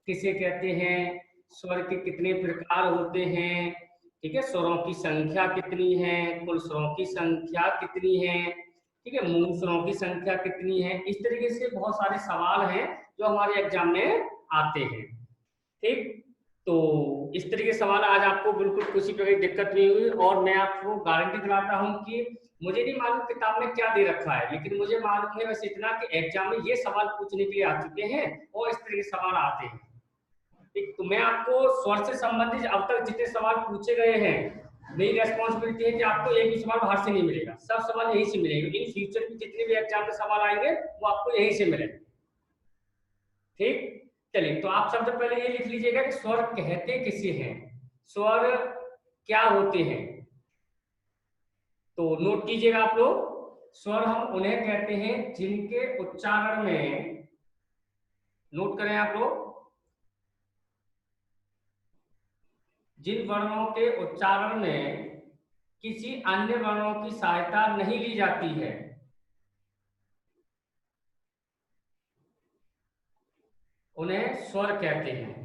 किसे कहते हैं, स्वर के कितने प्रकार होते हैं, ठीक है, स्वरों की संख्या कितनी है, कुल स्वरों की संख्या कितनी है, ठीक है, मूल स्वरों की संख्या कितनी है। इस तरीके से बहुत सारे सवाल हैं जो हमारे एग्जाम में आते हैं। ठीक, तो इस तरीके के सवाल आज आपको बिल्कुल किसी प्रकार की दिक्कत नहीं हुई, और मैं आपको गारंटी दिलाता हूं कि मुझे नहीं मालूम किताब में क्या दे रखा है, लेकिन मुझे मालूम है बस इतना कि एग्जाम में ये सवाल पूछने के लिए आ चुके हैं और इस तरह के सवाल आते हैं। ठीक, तो मैं आपको स्वर से संबंधित अब तक जितने सवाल पूछे गए हैं, मेरी रेस्पॉन्सिबिलिटी है कि आपको एक भी सवाल बाहर से नहीं मिलेगा, सब सवाल यहीं से मिलेंगे। इन फ्यूचर में जितने भी एग्जाम में सवाल आएंगे वो आपको यहीं से मिलेंगे। ठीक, चलिए, तो आप सबसे पहले ये लिख लीजिएगा कि स्वर कहते किसे हैं, स्वर क्या होते हैं। तो नोट कीजिएगा आप लोग, स्वर हम उन्हें कहते हैं जिनके उच्चारण में, नोट करें आप लोग, जिन वर्णों के उच्चारण में किसी अन्य वर्णों की सहायता नहीं ली जाती है, उन्हें स्वर कहते हैं।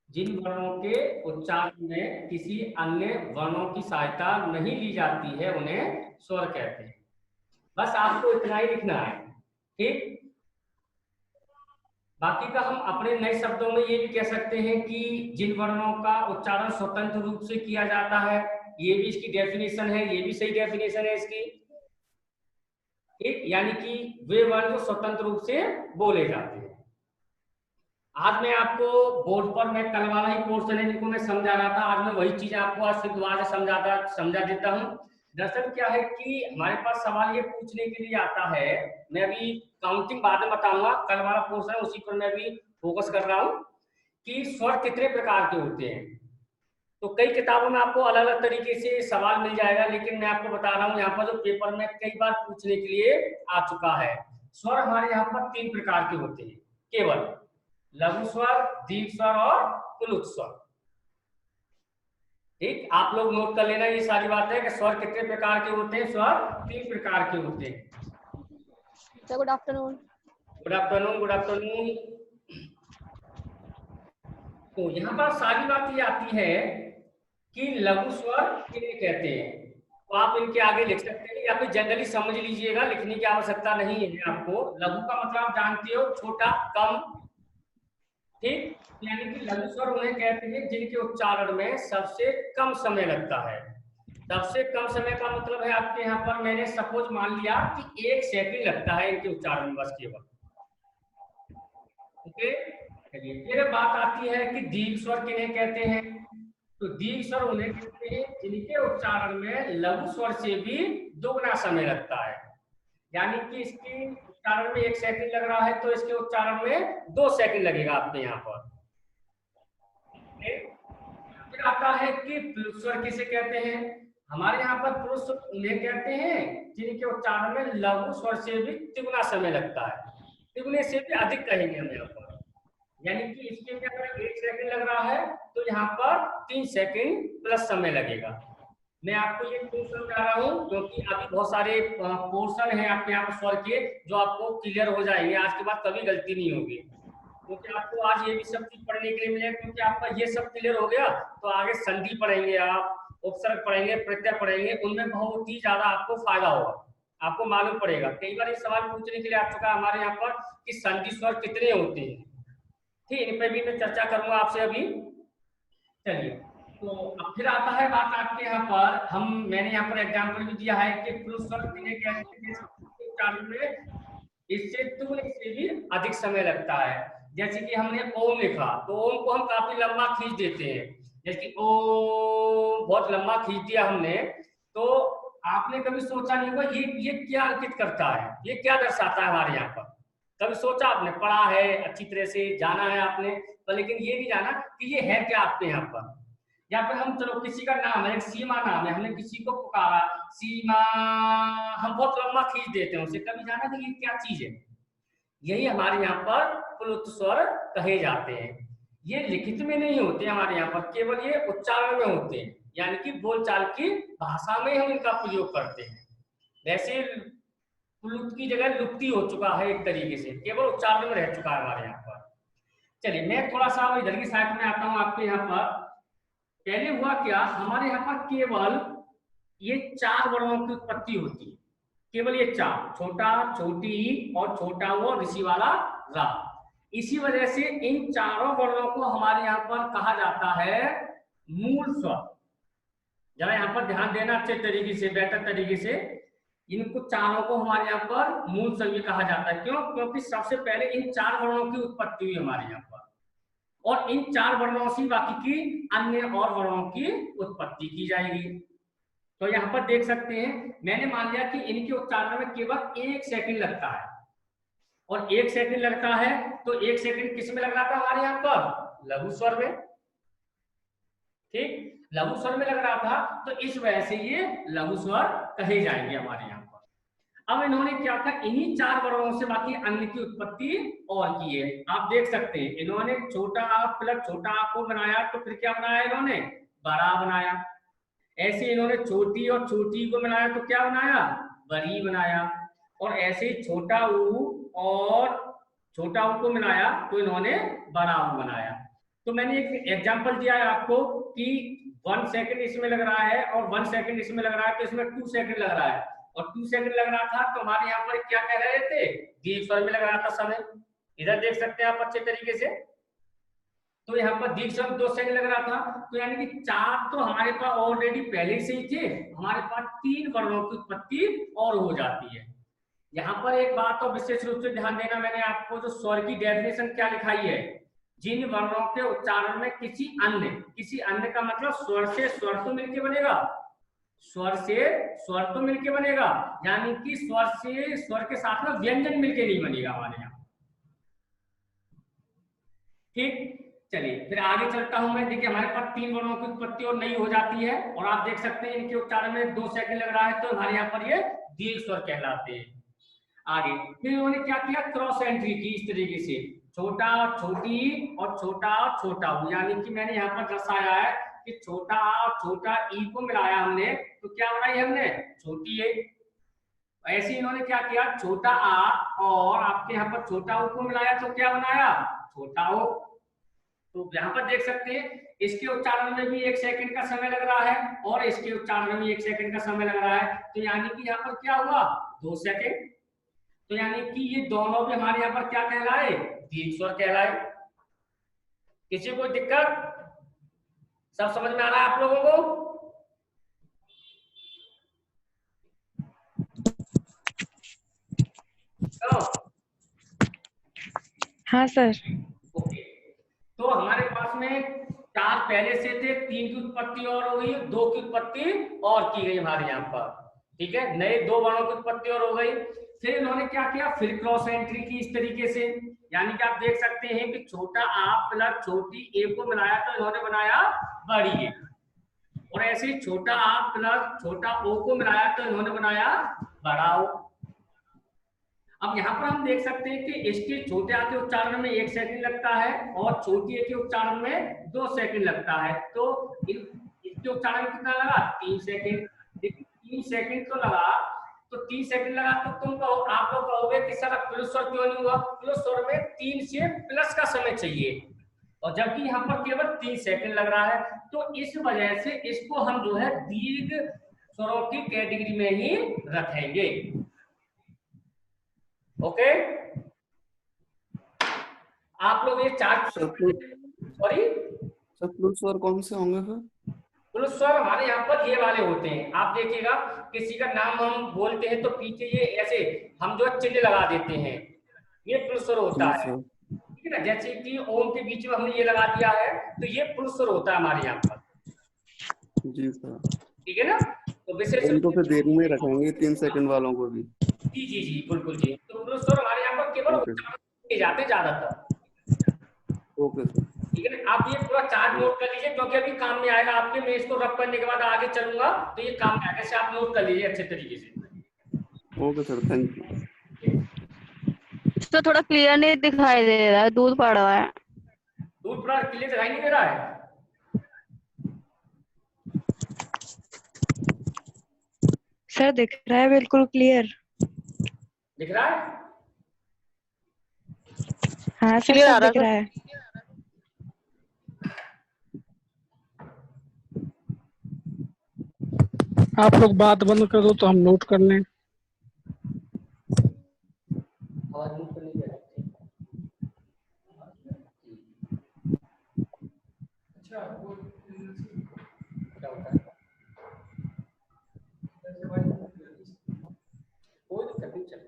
जिन वर्णों के उच्चारण में किसी अन्य वर्णों की सहायता नहीं ली जाती है उन्हें स्वर कहते हैं। बस आपको इतना ही लिखना है। ठीक, बाकी का हम अपने नए शब्दों में ये भी कह सकते हैं कि जिन वर्णों का उच्चारण स्वतंत्र रूप से किया जाता है, ये भी इसकी डेफिनेशन है, ये भी सही डेफिनेशन है इसकी। ठीक, यानी कि वे वर्ण जो स्वतंत्र रूप से बोले जाते हैं। आज मैं आपको बोर्ड पर, मैं कल वाला ही पोर्शन है जिनको मैं समझा रहा था, आज मैं वही चीज आपको आज फिर दोबारा समझा देता हूँ। दरअसल क्या है कि हमारे पास सवाल ये पूछने के लिए आता है, मैं अभी काउंटिंग बाद में बताऊंगा, कल वाला पोर्शन है उसी पर मैं भी फोकस कर रहा हूँ कि स्वर कितने प्रकार के होते हैं। तो कई किताबों में आपको अलग अलग तरीके से सवाल मिल जाएगा, लेकिन मैं आपको बता रहा हूँ यहाँ पर जो पेपर में कई बार पूछने के लिए आ चुका है। स्वर हमारे यहाँ पर 3 प्रकार के होते हैं केवल, लघु स्वर, दीर्घ स्वर और प्लुत स्वर। ठीक, आप लोग नोट कर लेना ये सारी बातें कि स्वर कितने प्रकार के होते हैं। स्वर 3 प्रकार के होते हैं। Good afternoon. Good afternoon, good afternoon. तो यहाँ पर सारी बात ये आती है कि लघु स्वर किन्हें कहते हैं। तो आप इनके आगे लिख सकते हैं या फिर जनरली समझ लीजिएगा, लिखने की आवश्यकता नहीं है आपको। लघु का मतलब आप जानते हो, छोटा, कम। ठीक, यानी कि लघु स्वर उन्हें कहते हैं जिनके उच्चारण में सबसे कम समय लगता है। सबसे कम समय का मतलब है आपके यहाँ पर, मैंने सपोज मान लिया कि 1 सेकंड लगता है इनके उच्चारण में बस केवल। ओके, चलिए फिर बात आती है कि दीर्घ स्वर किन्हें कहते हैं। तो दीर्घ स्वर उन्हें कहते हैं जिनके उच्चारण में लघु स्वर से भी दुगना समय लगता है। यानी कि इसके उच्चारण में 1 सेकंड लग रहा है तो इसके उच्चारण में 2 सेकंड लगेगा आपके यहाँ पर। फिर आता है कि प्लुत स्वर किसे कहते हैं। हमारे यहाँ पर प्लुत स्वर उन्हें कहते हैं जिनके उच्चारण में लघु स्वर से भी तिगुना समय लगता है, तिगुने से भी अधिक कहेंगे हम यहाँ पर। यानी कि इसके में अगर 1 सेकंड लग रहा है तो यहाँ पर 3 सेकंड प्लस समय लगेगा। मैं आपको ये क्यों समझा रहा हूँ, क्योंकि अभी बहुत सारे पोर्शन है आपके यहाँ पर स्वर के जो आपको क्लियर हो जाएंगे, आज के बाद कभी गलती नहीं होगी। क्योंकि आपको आज ये भी सब चीज पढ़ने के लिए मिलेगा, क्योंकि आपका ये सब क्लियर हो गया तो आगे संधि पढ़ेंगे, आप उपसर्ग पढ़ेंगे, प्रत्यय पढ़ेंगे, उनमें बहुत ही ज्यादा आपको फायदा होगा, आपको मालूम पड़ेगा। कई बार ये सवाल पूछने के लिए आ चुका है हमारे यहाँ पर कि संधि स्वर कितने होते हैं। ठीक, इन पर भी मैं चर्चा करूंगा आपसे अभी। चलिए, तो अब फिर आता है बात आपके यहाँ पर, मैंने यहाँ पर एग्जाम्पल भी दिया है कि प्लुत स्वर किन्हें कहते हैं, इससे तुगने से भी अधिक समय लगता है। जैसे कि हमने ओम लिखा तो ओम को हम काफी लंबा खींच देते हैं, जैसे कि ओम बहुत लंबा खींच दिया हमने, तो आपने कभी सोचा नहीं होगा ये क्या अंकित करता है, ये क्या दर्शाता है हमारे यहाँ पर। कभी सोचा आपने, पढ़ा है अच्छी तरह से, जाना है आपने, तो लेकिन ये नहीं जाना कि ये है क्या आपके यहाँ पर। या फिर हम, चलो किसी का नाम है, सीमा नाम है, हमने किसी को पुकारा सीमा, हम बहुत लंबा खींच देते हैं उसे, कभी जाना कि ये क्या चीज है। यही हमारे यहाँ पर प्लुत स्वर कहे जाते हैं। ये लिखित में नहीं होते हमारे यहाँ पर, केवल ये उच्चारण में होते हैं, यानी कि बोलचाल की भाषा में हम इनका प्रयोग करते हैं। वैसे प्लुत की जगह लुप्ति हो चुका है एक तरीके से, केवल उच्चारण में रह चुका है हमारे यहाँ पर। चलिए मैं थोड़ा सा इधर की साइड में आता हूँ आपके यहाँ पर। पहले हुआ क्या, हमारे यहाँ पर केवल ये 4 वर्णों की उत्पत्ति होती है, केवल ये 4, छोटा, छोटी और छोटा वो ऋषि वाला रा। इसी वजह से इन चारों वर्णों को हमारे यहाँ पर कहा जाता है मूल स्वर। जरा यहाँ पर ध्यान देना अच्छे तरीके से, बेहतर तरीके से। इनको चारों को हमारे यहाँ पर मूल स्वर भी कहा जाता है। क्यों? क्योंकि सबसे पहले इन 4 वर्णों की उत्पत्ति हुई हमारे यहाँ पर, और इन 4 वर्णों से बाकी की अन्य और वर्णों की उत्पत्ति की जाएगी। तो यहाँ पर देख सकते हैं, मैंने मान लिया कि इनके उच्चारण में केवल 1 सेकंड लगता है, और 1 सेकंड लगता है तो 1 सेकंड किस में लग रहा था हमारे यहाँ पर? लघु स्वर में। ठीक, लघु स्वर में लग रहा था, तो इस वजह से ये लघु स्वर कहे जाएंगे हमारे यहाँ पर। अब इन्होंने क्या था, इन्हीं 4 वर्णों से बाकी अन्य की उत्पत्ति और की है। आप देख सकते हैं, इन्होंने छोटा आ प्लस छोटा आ को बनाया, तो फिर क्या बनाया इन्होंने? बड़ा बनाया। ऐसे इन्होंने छोटी और छोटी को बनाया, तो क्या बनाया? बड़ी बनाया। और ऐसे ही छोटा ऊ और छोटा ऊ को मिलाया, तो इन्होंने बड़ा ऊ बनाया। तो मैंने एक एग्जांपल दिया है आपको कि 1 सेकंड इसमें लग रहा है और 1 सेकंड इसमें लग रहा है, तो इसमें 2 सेकंड लग रहा है, और 2 सेकंड लग रहा था तो हमारे यहाँ पर क्या कह रहे थे? दीर्घ स्वर में लग रहा था समय। इधर देख सकते हैं आप अच्छे तरीके से। तो यहाँ पर दीर्घ स्वर 2 सेकंड लग रहा था, तो यानी कि 4 तो हमारे पास ऑलरेडी पहले से ही थे, हमारे पास 3 वर्णों की उत्पत्ति और हो जाती है। यहाँ पर एक बात और विशेष रूप से ध्यान देना, मैंने आपको जो स्वर की डेफिनेशन क्या लिखाई है, जिन वर्णों के उच्चारण में किसी अन्य का मतलब स्वर से स्वर तो मिलके बनेगा, स्वर से स्वर तो मिलके बनेगा, यानी कि स्वर से स्वर के साथ में व्यंजन मिलके नहीं बनेगा हमारे यहाँ। ठीक, चलिए फिर आगे चलता हूं मैं। देखिए हमारे पास 3 वर्णों की उत्पत्ति और नई हो जाती है, और आप देख सकते हैं इनके उच्चारण में 2 सेकंड लग रहा है, तो हमारे यहाँ पर ये दीर्घ स्वर कहलाते हैं। आगे फिर उन्होंने क्या किया, क्रॉस एंट्री की इस तरीके से, छोटा छोटी और छोटा छोटा ऊ, यानी कि मैंने यहाँ पर दर्शाया है कि छोटा आ और छोटा ई को मिलाया हमने, तो क्या बनाई हमने? छोटी ए। ऐसे इन्होंने क्या किया, छोटा आ और आपके यहाँ पर छोटा ऊ को मिलाया, तो क्या बनाया? छोटा ओ। तो यहाँ पर देख सकते हैं इसके उच्चारण में भी 1 सेकंड का समय लग रहा है, और इसके उच्चारण में 1 सेकंड का समय लग रहा है, तो यानी कि यहाँ पर क्या हुआ? 2 सेकंड। तो यानी कि ये दोनों भी हमारे यहाँ पर क्या कहलाए? दीर्घ स्वर कहलाए। किसी को दिक्कत? सब समझ में आ रहा है आप लोगों को? हाँ सर। ओके, तो हमारे पास में 4 पहले से थे, 3 की उत्पत्ति और हो गई, 2 की उत्पत्ति और की गई हमारे यहाँ पर। ठीक है, नए 2 वर्णों की उत्पत्ति और हो गई। फिर इन्होंने क्या किया, फिर क्रॉस एंट्री की इस तरीके से, यानी कि आप देख सकते हैं कि छोटा आ प्लस छोटी ए को मिलाया, तो इन्होंने बनाया बड़ी ए, और ऐसे ही छोटा आ प्लस छोटा ओ को मिलाया, तो इन्होंने बनाया बड़ा ओ। अब यहाँ पर हम देख सकते हैं कि इसके छोटे आ के उच्चारण में 1 सेकंड लगता है, और छोटी ए के उच्चारण में 2 सेकंड लगता है, तो इसके उच्चारण में कितना लगा? 3 सेकंड। 3 सेकंड तो लगा, तो 3 सेकंड लगा, तो तुम कहो, आप लोग कहोगे कि सर प्लस स्वर क्यों नहीं हुआ? प्लस स्वर में 3 से प्लस का समय चाहिए, और जबकि यहाँ पर केवल 3 सेकंड लग रहा है, तो इस वजह से इसको हम जो है दीर्घ स्वरों की कैटेगरी में ही रखेंगे। ओके, आप लोग ये 4 सॉरी स्वर कौन से होंगे फिर? प्लस स्वर हमारे यहाँ पर ये वाले होते हैं, आप देखिएगा किसी का नाम हम बोलते हैं तो पीछे ये ऐसे हम जो चिन्ह लगा देते हैं, ये प्लस स्वर होता है। ठीक है ना, जैसे कि ओम के बीच में हमने ये लगा दिया है, तो ये प्लस स्वर होता है हमारे यहाँ पर। जी सर, ठीक है ना, तो विशेष इनको फिर देरी में रखेंगे 3 सेकंड वालों को भी। जी जी जी बिल्कुल जी। तो प्लस स्वर हमारे यहाँ पर केवल किए जाते हैं ज्यादातर। ओके सर, ठीक है ना, आप ये पूरा चार्ट नोट कर लीजिए, क्योंकि अभी काम में आएगा आपके। मैं इसको रब करने के बाद आगे चलूंगा, तो ये काम में आएगा, से आप नोट कर लीजिए अच्छे तरीके से। Okay sir, thank you. तो थोड़ा क्लियर नहीं दिखाई दे रहा है, दूध पड़ रहा है। दूध पूरा क्लियर दिखाई नहीं दे रहा है? सर दिख रहा है बिल्कुल क्लियर। दिख रहा है? हाँ सर, क्लियर आ सब रहा दिख रहा है। आप लोग बात बंद कर दो तो हम नोट कर लें। आवाज म्यूट करनी है। अच्छा वो क्या होता है? कोई दिक्कत नहीं, चलो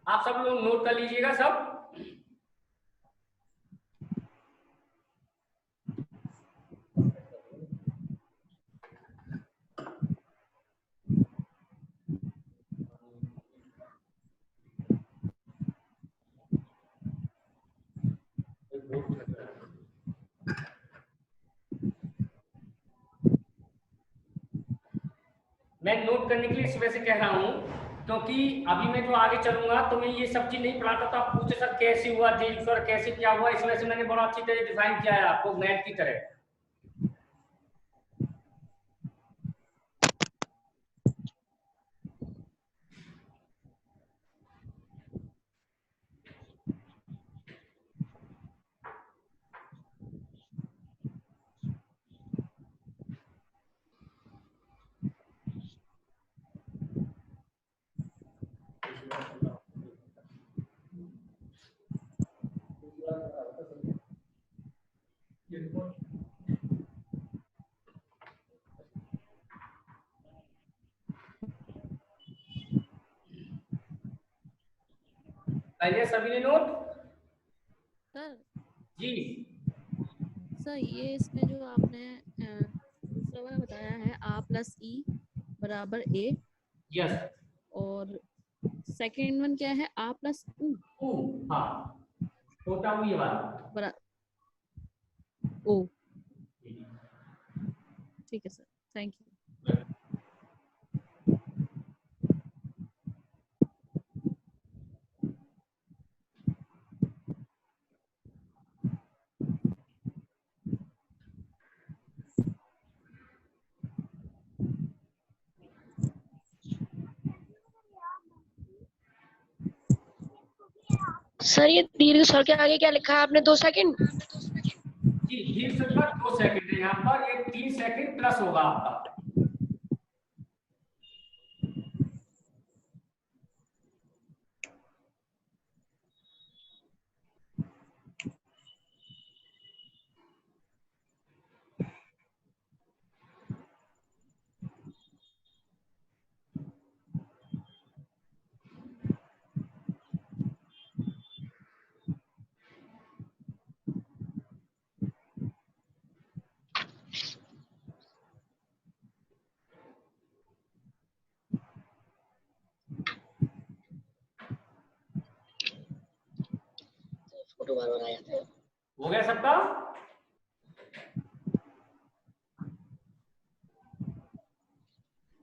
आप सब लोग नोट कर लीजिएगा सब। मैं नोट करने के लिए इस वजह से कह रहा हूँ क्योंकि अभी मैं जो आगे चलूंगा तो मैं ये सब चीज नहीं पढ़ाता, तो आप पूछे सर कैसे हुआ जी सर, कैसे क्या हुआ, इस वजह से मैंने बड़ा अच्छी तरह डिफाइन किया है आपको मैथ की तरह। पहले सभी ने नोट सर जी। सर ये इसमें जो आपने दूसरा वाला बताया है a प्लस ई बराबर a, यस। और सेकेंड वन क्या है a प्लस u हाँ छोटा हूँ ये वाला। बरा ओ। ठीक है सर, थैंक यू। सर ये दीर्घ स्वर के आगे क्या लिखा है आपने? 2 सेकंड। जी दीर्घ स्वर पर 2 सेकंड है, यहाँ पर ये 3 सेकंड प्लस होगा आपका। फोटो बार-बार आ जाता है। हो गया सबका?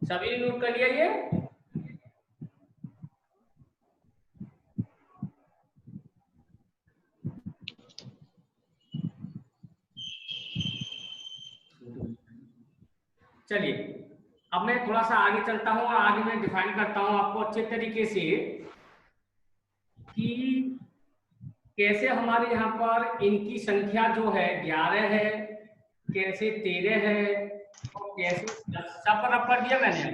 सभी ने नोट कर लिया ये? चलिए अब मैं थोड़ा सा आगे चलता हूँ और आगे मैं डिफाइन करता हूँ आपको अच्छे तरीके से कि कैसे हमारे यहाँ पर इनकी संख्या जो है 11 है, कैसे 13 है और कैसे सब पर रब कर दिया मैंने।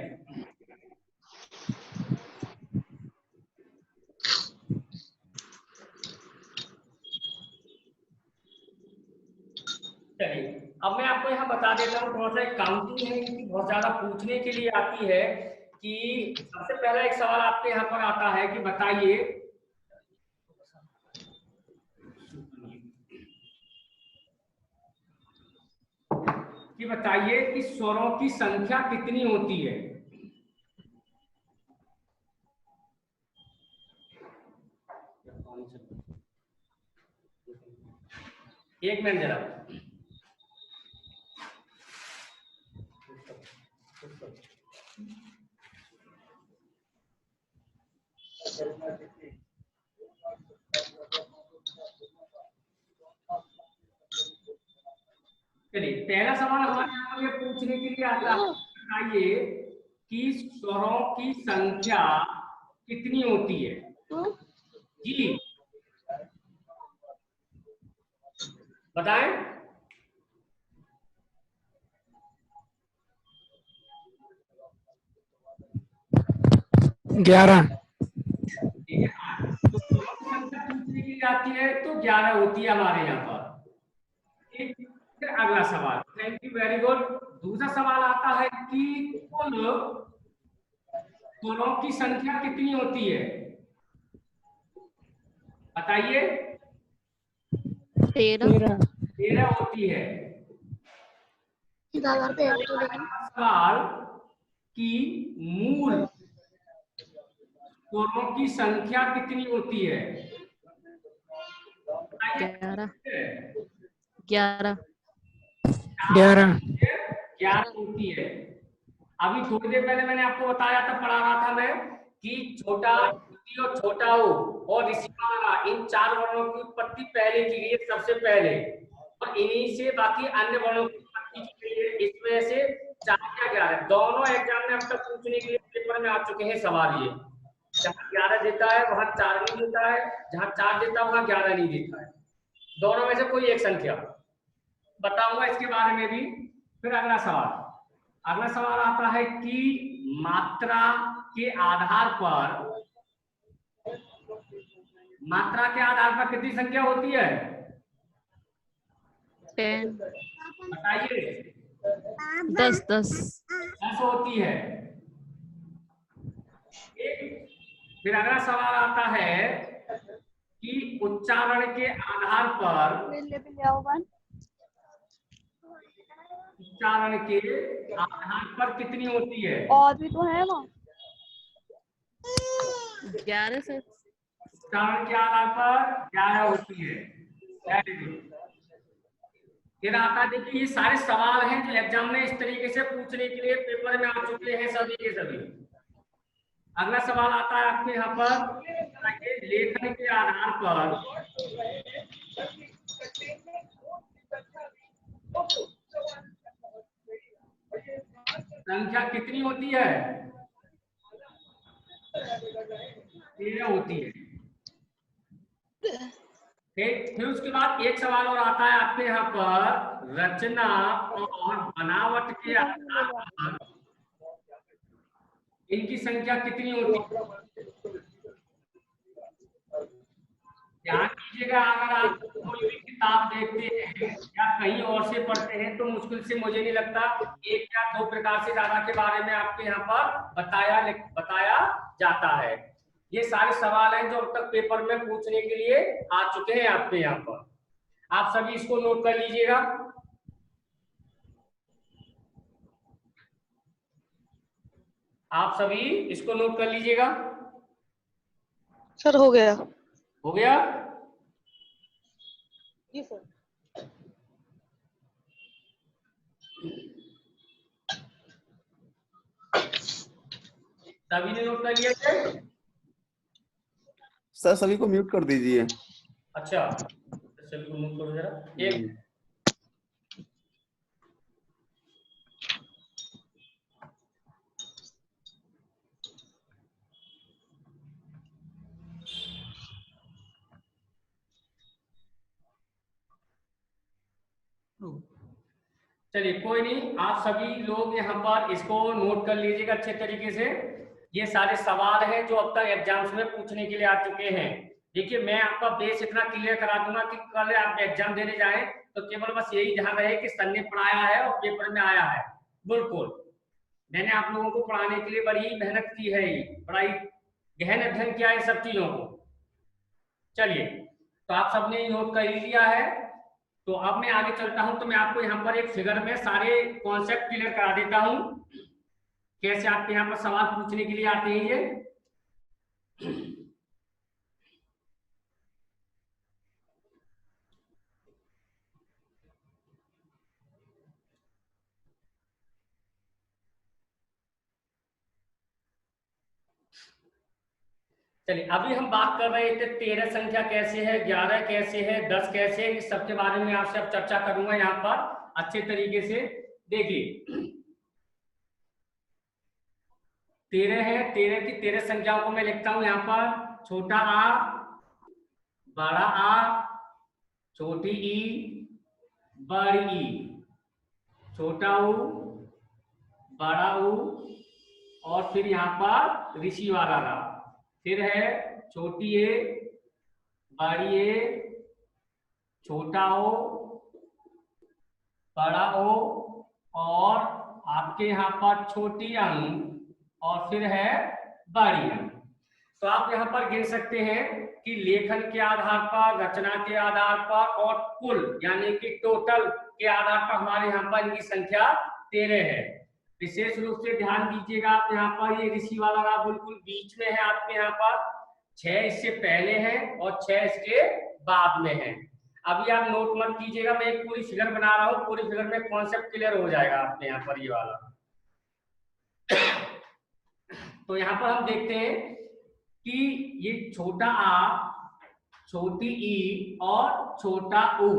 चलिए अब मैं आपको यहाँ बता देता हूँ, थोड़ा सा एक काउंटिंग है इनकी बहुत ज्यादा पूछने के लिए आती है कि सबसे पहला एक सवाल आपके यहाँ पर आता है कि बताइए कि स्वरों की संख्या कितनी होती है। एक मिनट जरा। चलिए पहला सवाल हमारे यहाँ पर ये पूछने के लिए आता है, बताइए कि स्वरों की संख्या कितनी होती है? जी बताएं। 11। ठीक है, तो स्वरों की संख्या पूछने के लिए आती है तो 11 होती है हमारे यहाँ पर। ठीक, फिर अगला सवाल, थैंक यू, वेरी गुड। दूसरा सवाल आता है कि कुल स्वरों की संख्या कितनी होती है? बताइए। 13। 13 होती है। सवाल कि मूल स्वरों की संख्या कितनी होती है? बताइए। 11। 11। 11 होती है। अभी थोड़ी देर पहले मैंने आपको बताया था, पढ़ा रहा था मैं कि छोटा, द्वितीय और छोटा हो और ऋषिकारा, इन 4 वर्णों की उत्पत्ति पहले की गई है, सबसे पहले, और इन्हीं से बाकी अन्य वर्णों की उत्पत्ति की गई है। इस वजह से 4 या 11 दोनों एग्जाम में अब तक पूछने के लिए पेपर में आ चुके हैं सवाल। ये जहाँ 11 देता है वहां 4 नहीं देता है, जहाँ 4 देता है वहां 11 नहीं देता है। दोनों में से कोई एक संख्या बताऊंगा इसके बारे में भी। फिर अगला सवाल आता है कि मात्रा के आधार पर कितनी संख्या होती है? 10। बताइए। 10 10 होती है। फिर अगला सवाल आता है कि उच्चारण के आधार पर कितनी होती है? और भी तो है वहाँ। 11 से। उच्चारण के आधार पर 11 होती है। Very good. फिर आता, देखिए ये सारे सवाल हैं जो एग्जाम में इस तरीके से पूछने के लिए पेपर में आ चुके हैं सभी के सभी। अगला सवाल आता है आपके यहाँ पर, लेखन के आधार पर संख्या कितनी होती है? 13 होती है। फिर उसके बाद एक सवाल और आता है आपके यहाँ पर, रचना और बनावट के आधार पर इनकी संख्या कितनी होती है? ध्यान दीजिएगा, अगर आप कोई भी किताब देखते हैं या कहीं और से पढ़ते हैं तो मुश्किल से मुझे नहीं लगता 1 या 2 प्रकार से ज्यादा के बारे में आपके यहाँ पर बताया जाता है। ये सारे सवाल हैं जो अब तक पेपर में पूछने के लिए आ चुके हैं आपके यहाँ पर। आप सभी इसको नोट कर लीजिएगा। आप सभी इसको नोट कर लीजिएगा। सर हो गया। हो गया? जी सर। सभी ने नोट कर लिया है? सर सभी को म्यूट कर दीजिए। अच्छा, सभी को म्यूट करो जरा। एक चलिए कोई नहीं, आप सभी लोग यहाँ पर इसको नोट कर लीजिएगा अच्छे तरीके से। ये सारे सवाल हैं जो अब तक एग्जाम्स में पूछने के लिए आ चुके हैं। देखिए मैं आपका बेस इतना क्लियर करा दूंगा कि कल आप एग्जाम देने जाएं तो केवल बस यही ध्यान रहे कि सर ने पढ़ाया है और पेपर में आया है। बिल्कुल, मैंने आप लोगों को पढ़ाने के लिए बड़ी मेहनत की है, बड़ा ही गहन अध्ययन किया है सब चीजों को। चलिए, तो आप सबने नोट कर लिया है, तो अब मैं आगे चलता हूं। तो मैं आपको यहाँ पर एक फिगर में सारे कॉन्सेप्ट क्लियर करा देता हूं, कैसे आपके यहाँ पर सवाल पूछने के लिए आते हैं ये। चलिए, अभी हम बात कर रहे थे 13 संख्या कैसे है, 11 कैसे है, 10 कैसे है, इस सब के बारे में आपसे अब चर्चा करूंगा यहाँ पर अच्छे तरीके से। देखिए 13 है, 13 की 13 संख्याओं को मैं लिखता हूं यहाँ पर। छोटा आ, बड़ा आ, छोटी ई, बड़ी ई, छोटा ऊ, बड़ा ऊ, और फिर यहाँ पर ऋषि वाला रा। फिर है छोटी ए, बड़ी ए, छोटा ओ, बड़ा ओ, और आपके यहाँ पर छोटी अंग, और फिर है बड़ी अंग। तो आप यहाँ पर गिन सकते हैं कि लेखन के आधार पर, रचना के आधार पर और कुल यानी कि टोटल के आधार पर हमारे यहाँ पर इनकी संख्या 13 है। विशेष रूप से ध्यान दीजिएगा आप यहाँ पर, ये ऋषि वाला रा बिल्कुल बीच में है आपके यहाँ पर, 6 इससे पहले है और 6 इसके बाद में है। अभी आप नोट मत कीजिएगा, मैं एक पूरी फिगर बना रहा हूँ, पूरी फिगर में कॉन्सेप्ट क्लियर हो जाएगा आपके यहाँ पर ये वाला। तो यहाँ पर हम देखते हैं कि ये छोटा आ, छोटी ई और छोटा ऊ,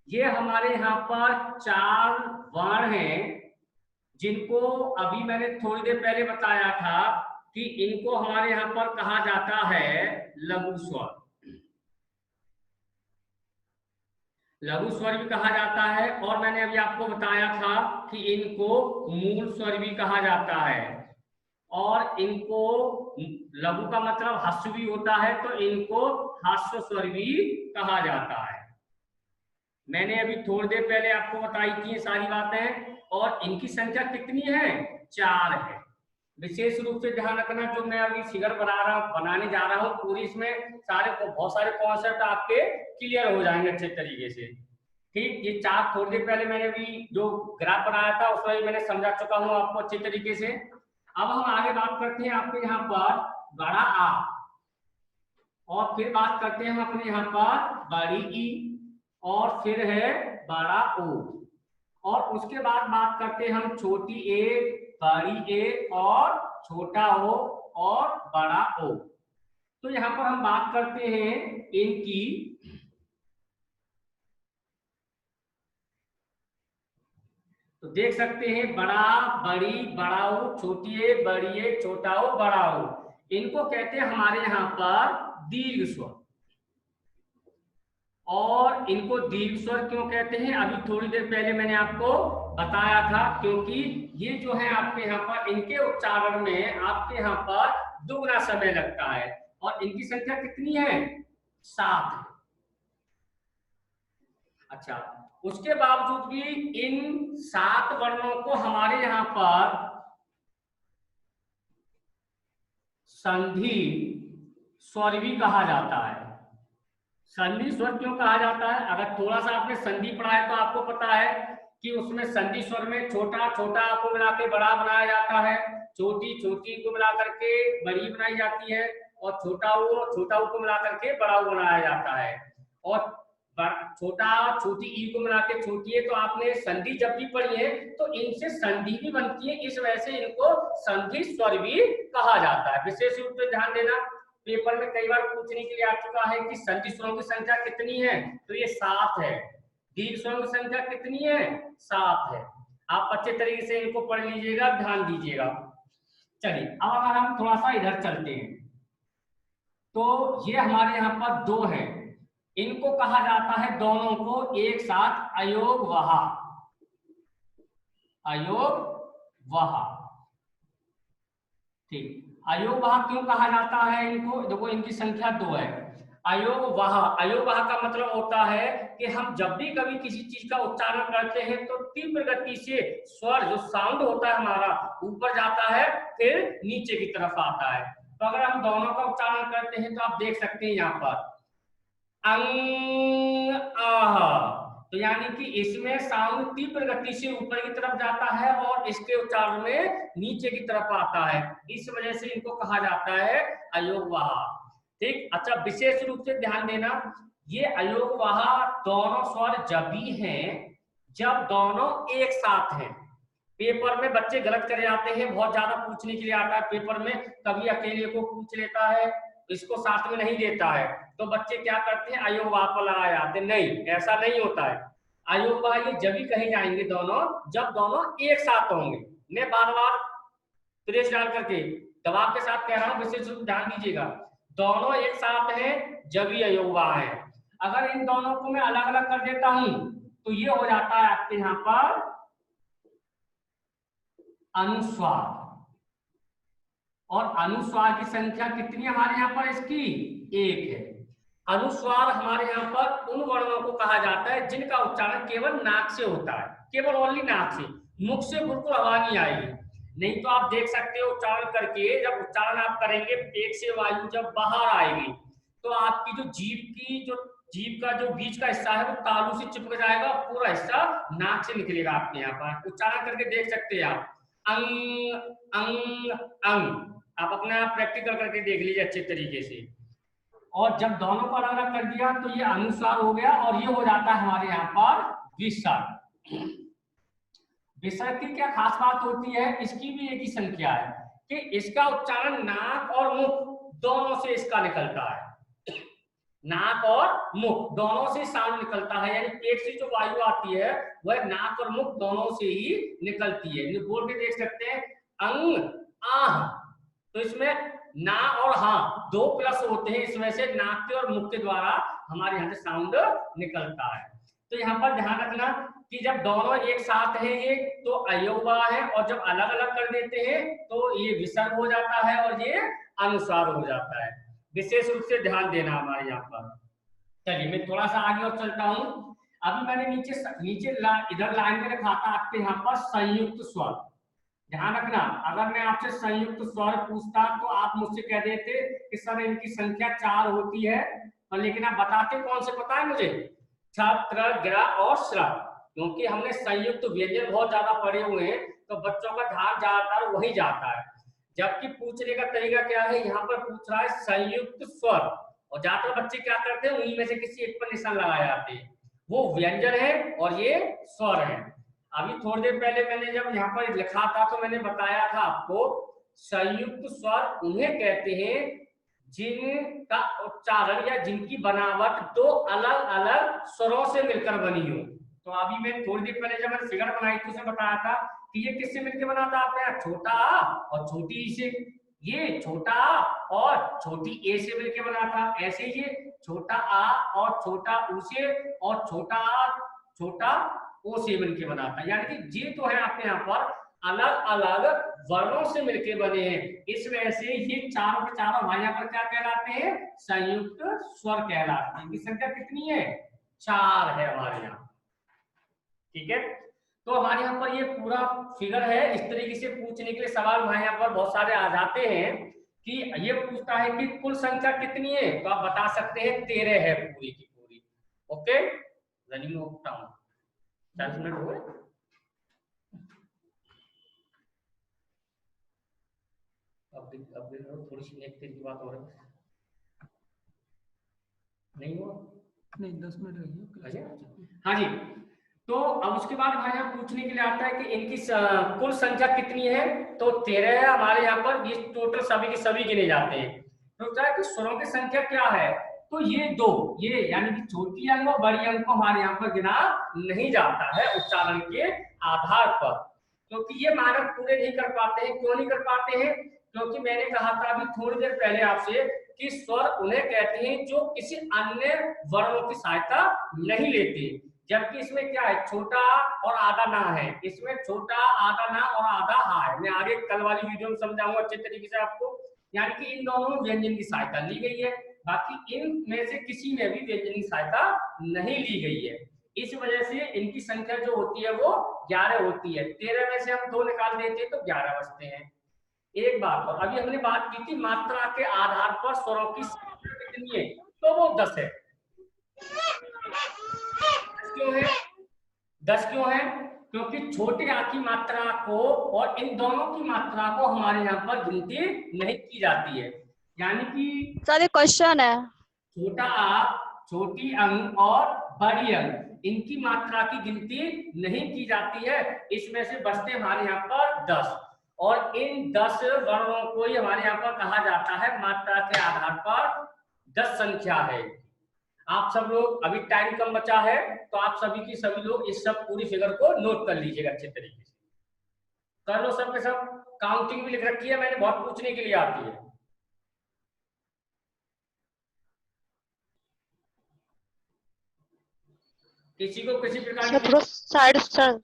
ये हमारे यहाँ पर 4 वर्ण हैं, जिनको अभी मैंने थोड़ी देर पहले बताया था कि इनको हमारे यहाँ पर कहा जाता है लघु स्वर। लघु स्वर भी कहा जाता है, और मैंने अभी आपको बताया था कि इनको मूल स्वर भी कहा जाता है, और इनको लघु का मतलब ह्रस्व भी होता है, तो इनको ह्रस्व स्वर भी कहा जाता है। मैंने अभी थोड़ी देर पहले आपको बताई थी सारी बातें, और इनकी संख्या कितनी है? 4 है। विशेष रूप से ध्यान रखना, जो मैं अभी फिगर बनाने जा रहा हूँ पूरी, इसमें बहुत सारे कॉन्सेप्ट आपके क्लियर हो जाएंगे अच्छे तरीके से। ठीक, ये 4 थोड़ी देर पहले मैंने भी जो ग्राफ बनाया था उसमें भी मैंने समझा चुका हूँ आपको अच्छे तरीके से। अब हम आगे बात करते हैं आपके यहाँ पर बड़ा आ, और फिर बात करते हैं हम अपने यहाँ पर बड़ी ई, और फिर है बड़ा ओ, और उसके बाद बात करते हैं हम छोटी ए, बड़ी ए और छोटा ओ और बड़ा ओ। तो यहाँ पर हम बात करते हैं इनकी, तो देख सकते हैं बड़ा, बड़ी, बड़ा ओ, छोटी ए, बड़ी ए, छोटा ओ, बड़ा ओ, इनको कहते हैं हमारे यहाँ पर दीर्घ स्वर। और इनको दीर्घ स्वर क्यों कहते हैं, अभी थोड़ी देर पहले मैंने आपको बताया था, क्योंकि ये जो है आपके यहाँ पर इनके उच्चारण में आपके यहाँ पर दुगना समय लगता है, और इनकी संख्या कितनी है? 7। अच्छा, उसके बावजूद भी इन 7 वर्णों को हमारे यहाँ पर संधि स्वर भी कहा जाता है। संधि स्वर क्यों कहा जाता है? अगर थोड़ा सा आपने संधि पढ़ा है तो आपको पता है कि उसमें संधि स्वर में छोटा छोटा को मिला के बड़ा बनाया जाता है, छोटी छोटी को मिला करके बड़ी बनाई जाती है, और छोटा ऊ को मिला करके बड़ा ऊ बनाया जाता है, और छोटा छोटी ई को मिला के छोटी है। तो आपने संधि जब भी पढ़ी है तो इनसे संधि भी बनती है, इस वजह से इनको संधि स्वर भी कहा जाता है। विशेष रूप से ध्यान देना, पेपर में कई बार पूछने के लिए आ चुका है कि संधि स्वरों की संख्या कितनी है, तो ये 7 है। दीर्घ स्वरों की संख्या कितनी है? 7 है। आप अच्छे तरीके से इनको पढ़ लीजिएगा, ध्यान दीजिएगा। चलिए अब अगर हम थोड़ा सा इधर चलते हैं, तो ये हमारे यहाँ पर 2 है, इनको कहा जाता है दोनों को एक साथ अयोग वहा। अयोग वहा, ठीक। अयोग वहा क्यों कहा जाता है इनको? देखो इनकी संख्या 2 है। अयोग वहा का मतलब होता है कि हम जब भी कभी किसी चीज का उच्चारण करते हैं तो तीव्र गति से स्वर जो साउंड होता है हमारा ऊपर जाता है, फिर नीचे की तरफ आता है। तो अगर हम दोनों का उच्चारण करते हैं तो आप देख सकते हैं यहाँ पर अंग आह, तो यानी कि इसमें साउंड तीव्र गति से ऊपर की तरफ जाता है और इसके उच्चारण में नीचे की तरफ आता है, इस वजह से इनको कहा जाता है अयोगवाहा। ठीक, अच्छा विशेष रूप से ध्यान देना, ये अयोगवाहा दोनों स्वर जब भी हैं जब दोनों एक साथ हैं। पेपर में बच्चे गलत कर जाते हैं, बहुत ज्यादा पूछने के लिए आता है पेपर में, कभी अकेले को पूछ लेता है, इसको साथ में नहीं देता है, तो बच्चे क्या करते हैं अयोगवाह पर लगा जाते हैं। नहीं, ऐसा नहीं होता है। अयोगवाह ये जब भी कहे जाएंगे दोनों जब दोनों एक साथ होंगे। मैं बार बार त्रेस डाल करके दबाव के साथ कह रहा हूँ, विशेष रूप से ध्यान दीजिएगा। दोनों एक साथ हैं जब ये अयोगवा है। अगर इन दोनों को मैं अलग अलग कर देता हूं तो ये हो जाता है आपके यहां पर अनुस्वार। और अनुस्वार की संख्या कितनी है हमारे यहाँ पर? इसकी 1 है। अनुस्वार हमारे यहाँ पर उन वर्णों को कहा जाता है जिनका उच्चारण केवल नाक से होता है, केवल ओनली नाक से, मुख से बिल्कुल हवा नहीं आएगी। नहीं तो आप देख सकते हो उच्चारण करके, जब उच्चारण आप करेंगे पेट से वायु जब बाहर आएगी तो आपकी जो जीभ का जो बीच का हिस्सा है वो तालू से चिपक जाएगा, पूरा हिस्सा नाक से निकलेगा आपके यहाँ पर। उच्चारण करके देख सकते हैं आप, अंग अंग अंग। आप अपना प्रैक्टिकल करके देख लीजिए अच्छे तरीके से। और जब दोनों को अलग अलग कर दिया तो ये अनुस्वार हो गया और ये हो जाता है हमारे यहाँ पर विसर्ग। विसर्ग की क्या खास बात होती है? इसकी भी एक ही संख्या है कि इसका उच्चारण नाक और मुख दोनों से इसका निकलता है। नाक और मुख दोनों से साउंड निकलता है, यानी पेट से जो वायु आती है वह नाक और मुख दोनों से ही निकलती है। बोल के देख सकते हैं अंग आह, तो इसमें ना और हाँ 2 प्लस होते हैं, इसमें से नाक के और मुख के द्वारा हमारे यहाँ से साउंड निकलता है। तो यहाँ पर ध्यान रखना कि जब दोनों एक साथ हैं ये तो अयोगवा है, और जब अलग अलग कर देते हैं तो ये विसर्ग हो जाता है और ये अनुस्वार हो जाता है। विशेष रूप से ध्यान देना हमारे यहाँ पर। चलिए मैं थोड़ा सा आगे और चलता हूँ। अभी मैंने नीचे इधर लाइन में रखा था आपके यहाँ पर संयुक्त स्वर। ध्यान रखना, अगर मैं आपसे संयुक्त स्वर पूछता तो आप मुझसे कह देते कि सर इनकी संख्या 4 होती है, और लेकिन आप बताते कौन से पता है मुझे? छ, त्र, ग्र और श्र। क्योंकि हमने संयुक्त व्यंजन बहुत ज्यादा पढ़े हुए हैं तो बच्चों का ध्यान ज्यादातर वही जाता है। जबकि पूछने का तरीका क्या है, यहाँ पर पूछ रहा है संयुक्त स्वर, और ज्यादातर बच्चे क्या करते हैं उन्हीं में से किसी एक पर निशान लगाए जाते हैं। वो व्यंजन है और ये स्वर है। अभी थोड़ी देर पहले मैंने जब यहाँ पर लिखा था तो मैंने बताया था आपको संयुक्त स्वर उन्हें कहते हैं जिनका उच्चारण या जिनकी बनावट 2 अलग अलग स्वरों से मिलकर बनी हो। तो अभी मैं थोड़ी देर पहले जब मैंने फिगर बनाई थी उसमें बताया था कि ये किससे मिलकर बना था आपके यहाँ? छोटा आ और छोटी ई से। ये छोटा आ और छोटी ए से मिलकर बना था। ऐसे ये छोटा आ और छोटा ऊ से और छोटा आ छोटा ओ से मिलकर बना था। यानी कि ये तो है आपके यहाँ पर अलग अलग वर्णों से मिलकर बने हैं। इस वजह से ये चारों के चारों हमारे यहाँ पर क्या कहलाते हैं? संयुक्त स्वर कहलाते हैं। इनकी संख्या कितनी है? 4 है हमारे यहाँ। ठीक है, तो हमारे यहाँ पर ये पूरा फिगर है। इस तरीके से पूछने के लिए सवाल हमारे यहाँ पर बहुत सारे आ जाते हैं कि ये पूछता है कि कुल संख्या कितनी है, तो आप बता सकते हैं 13 है पूरी की पूरी। Okay, running of town 40 minute हो गए। अब थोड़ी सी नेक्स्ट की बात हो रही है, नहीं हुआ? नहीं 10 मिनट रही। हाँ जी, तो अब उसके बाद हमारे यहाँ पूछने के लिए आता है कि इनकी कुल संख्या कितनी है, तो 13 है हमारे यहाँ पर। ये टोटल सभी के सभी गिने जाते हैं। तो क्या है कि स्वरों की संख्या क्या है, तो ये 2, ये यानी कि छोटी अंक और बड़ी अंक को हमारे यहाँ पर गिना नहीं जाता है उच्चारण के आधार पर, क्योंकि ये मानक पूरे नहीं कर पाते हैं। क्यों नहीं कर पाते हैं? क्योंकि मैंने कहा था अभी थोड़ी देर पहले आपसे कि स्वर उन्हें कहते हैं जो किसी अन्य वर्णों की सहायता नहीं लेते। जबकि इसमें क्या है, छोटा और आधा ना है। इसमें छोटा आधा ना और आधा हा है। मैं आगे कल वाली वीडियो में समझाऊंगा अच्छे तरीके से आपको। यानी कि इन दोनों में व्यंजन की सहायता ली गई है, बाकी इन में से किसी में भी व्यंजन की सहायता नहीं ली गई है। इस वजह से इनकी संख्या जो होती है वो 11 होती है। 13 में से हम 2 निकाल देते हैं तो 11 बचते हैं। एक बात और, अभी हमने बात की थी मात्रा के आधार पर स्वरों की संख्या कितनी है, तो वो 10 है। क्यों है 10? क्यों है? क्योंकि छोटे आ की मात्रा को और इन दोनों की मात्रा को हमारे यहाँ पर गिनती नहीं की जाती है। यानी कि सर एक क्वेश्चन है, छोटा आ, छोटी अंक और बड़ी अंक, इनकी मात्रा की गिनती नहीं की जाती है। इसमें से बचते हमारे यहाँ पर 10, और इन 10 वर्णों को ही हमारे यहाँ पर कहा जाता है मात्रा के आधार पर 10 संख्या है। आप सब लोग, अभी टाइम कम बचा है तो आप सभी की सभी लोग इस सब पूरी फिगर को नोट कर लीजिएगा अच्छे तरीके से। कर लो सब के सब। काउंटिंग भी लिख रखी है मैंने, बहुत पूछने के लिए आती है। किसी को किसी प्रकार सर की थोड़ा साइड सर।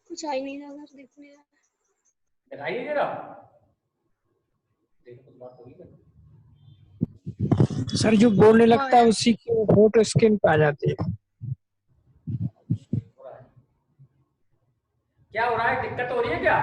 कुछ आ ही नहीं रहा सर, देखो यार। दिखाई नहीं दे रहा? देखो कुछ बात होगी क्या? सर जो बोलने लगता है उसी की फोटो स्क्रीन पे आ जाती है। हो रहा है क्या? हो रहा है? दिक्कत हो रही है क्या?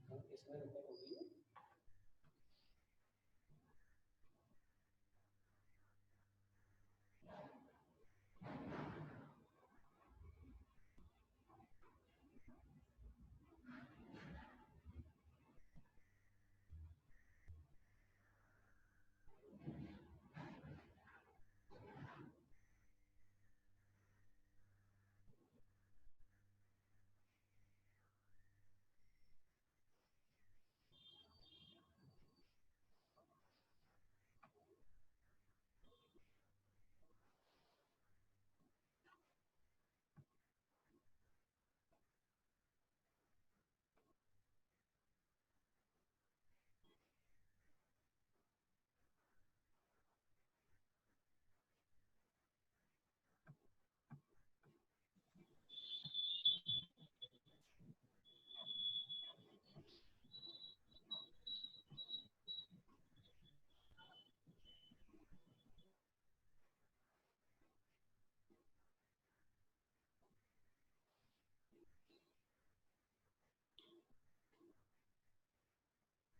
इसमें दिक्कत हो रही है।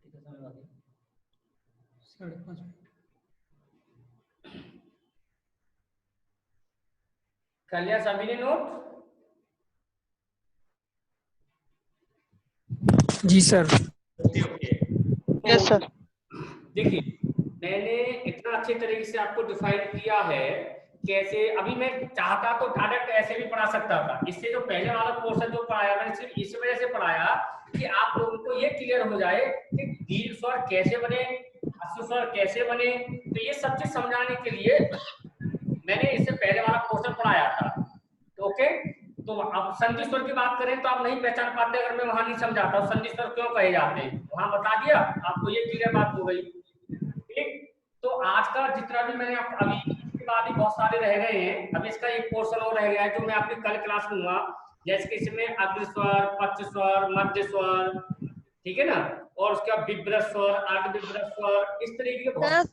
कितना समय बाकी? 5:30 मिनट। कर लिया सभी ने नोट? जी सर। ओके। Yes sir. देखिए मैंने इतना अच्छे तरीके से आपको डिफाइन किया है कैसे। अभी मैं चाहता तो डायरेक्ट ऐसे भी पढ़ा सकता था, इससे जो पहले वाला पोर्शन जो पढ़ाया मैंने सिर्फ इस वजह से पढ़ाया कि आप लोगों को ये क्लियर हो जाए कि दीर्घ स्वर कैसे बने, ह्रस्व स्वर कैसे बने। तो ये सब चीज समझाने के लिए मैंने इससे पहले वाला पोर्शन पढ़ाया था। तो ओके, तो अब संधि स्वर की बात करें तो आप नहीं पहचान पाते अगर मैं वहां नहीं समझाता संधि स्वर क्यों कहे जाते हैं, वहां बता दिया आपको, ये क्लियर बात हो गई। ठीक, तो आज का जितना भी मैंने अभी इसके बाद ही बहुत सारे रह गए हैं, अभी इसका एक पोर्शन और रह गया है जो मैं आपकी कल क्लास में लूंगा, जैसे कि इसमें अग्र स्वर, पक्ष स्वर, मध्य स्वर, ठीक है ना, और उसका विभ्रत स्वर, अर्ध विभ्रत स्वर, इस तरीके के बहुत।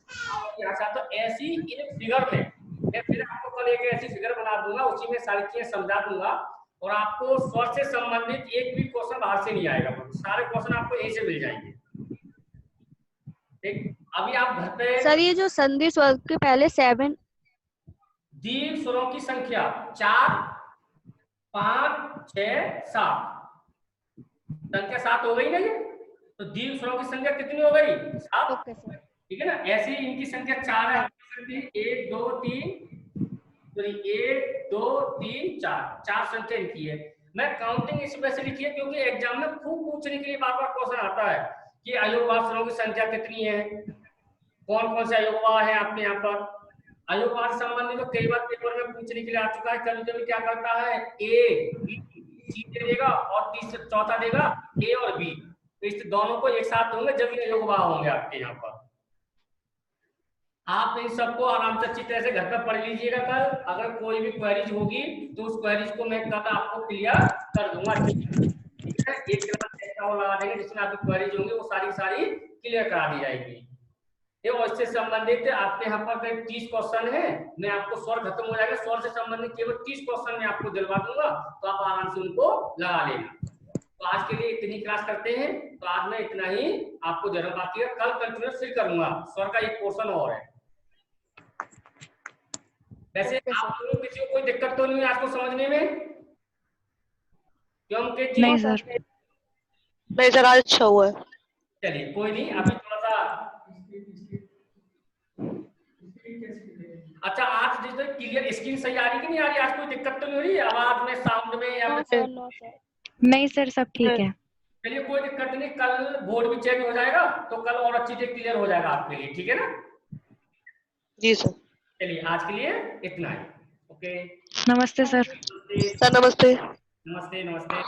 तो ऐसी एक फिगर में मैं फिर आपको कल एक ऐसी फिगर बना दूंगा, उसी में सारी चीजें समझा दूंगा और आपको स्वर से संबंधित एक भी क्वेश्चन बाहर से नहीं आएगा, सारे क्वेश्चन आपको यहीं से मिल जाएंगे। ठीक, अभी आप घर पे सर ये जो संधि स्वर के पहले 7 दीर्घ स्वरों की संख्या 4, 5, 6, 7, संख्या 7 हो गई ना ये, तो दीर्घ स्वरों की संख्या कितनी हो गई? 7। Okay sir. ठीक है ना, ऐसे ही इनकी संख्या 4 है, 1 2 3, 1 2 3 4, 4 संख्या इनकी है। मैं काउंटिंग इस वजह से लिखी है क्योंकि एग्जाम में खूब पूछने के लिए बार बार क्वेश्चन आता है कि अयोगवाद स्वरों की संख्या कितनी है, कौन कौन से अयोगवाद है आपके यहाँ पर। अयोगवाद संबंधी तो कई बार पेपर में पूछने के लिए आ चुका है। कभी कभी क्या करता है, ए बी सी देगा और तीसरा चौथा देगा ए और बी, तो इस दोनों को एक साथ होंगे जब ये अयोगवाद होंगे आपके यहाँ पर। आप इन सबको आराम से अच्छी तरह से घर पर पढ़ लीजिएगा। कल अगर कोई भी क्वेरीज होगी तो उस क्वेरीज को मैं कल आपको क्लियर कर दूंगा। ठीक है, एक क्लास ऐसा और लगा देंगे जिसमें आपकी क्वेरीज होंगी वो सारी क्लियर करा दी जाएगी। और इससे संबंधित आपके यहाँ पर करीब 30 क्वेश्चन है। मैं आपको स्वर खत्म हो जाएगा, स्वर से संबंधित केवल 30 क्वेश्चन मैं आपको दिलवा दूंगा, तो आप आराम से उनको लगा लेना। तो आज के लिए इतनी क्लास करते हैं। तो आज मैं इतना ही आपको दे रहा हूँ, बाकी कल कंटिन्यूस फिर करूंगा, स्वर का एक पोर्शन और है। वैसे आप लोगों को किसी को कोई दिक्कत तो नहीं है आपको समझने में? क्यों मुकेश जी? नहीं सर। नहीं सर, आज अच्छा हुआ है। चलिए कोई नहीं, अभी थोड़ा सा अच्छा, आज जैसे क्लियर स्क्रीन सही आ रही कि नहीं आ रही? आज कोई दिक्कत तो नहीं हो रही आवाज में, साउंड में या फिर? नहीं सर, सब ठीक है। चलिए कोई दिक्कत नहीं, कल बोर्ड भी चेंज हो जाएगा तो कल और अच्छी चीजें क्लियर हो जाएगा आपके लिए, ठीक है ना? जी सर। चलिए आज के लिए इतना ही। ओके, नमस्ते सर। नमस्ते सर नमस्ते। नमस्ते नमस्ते।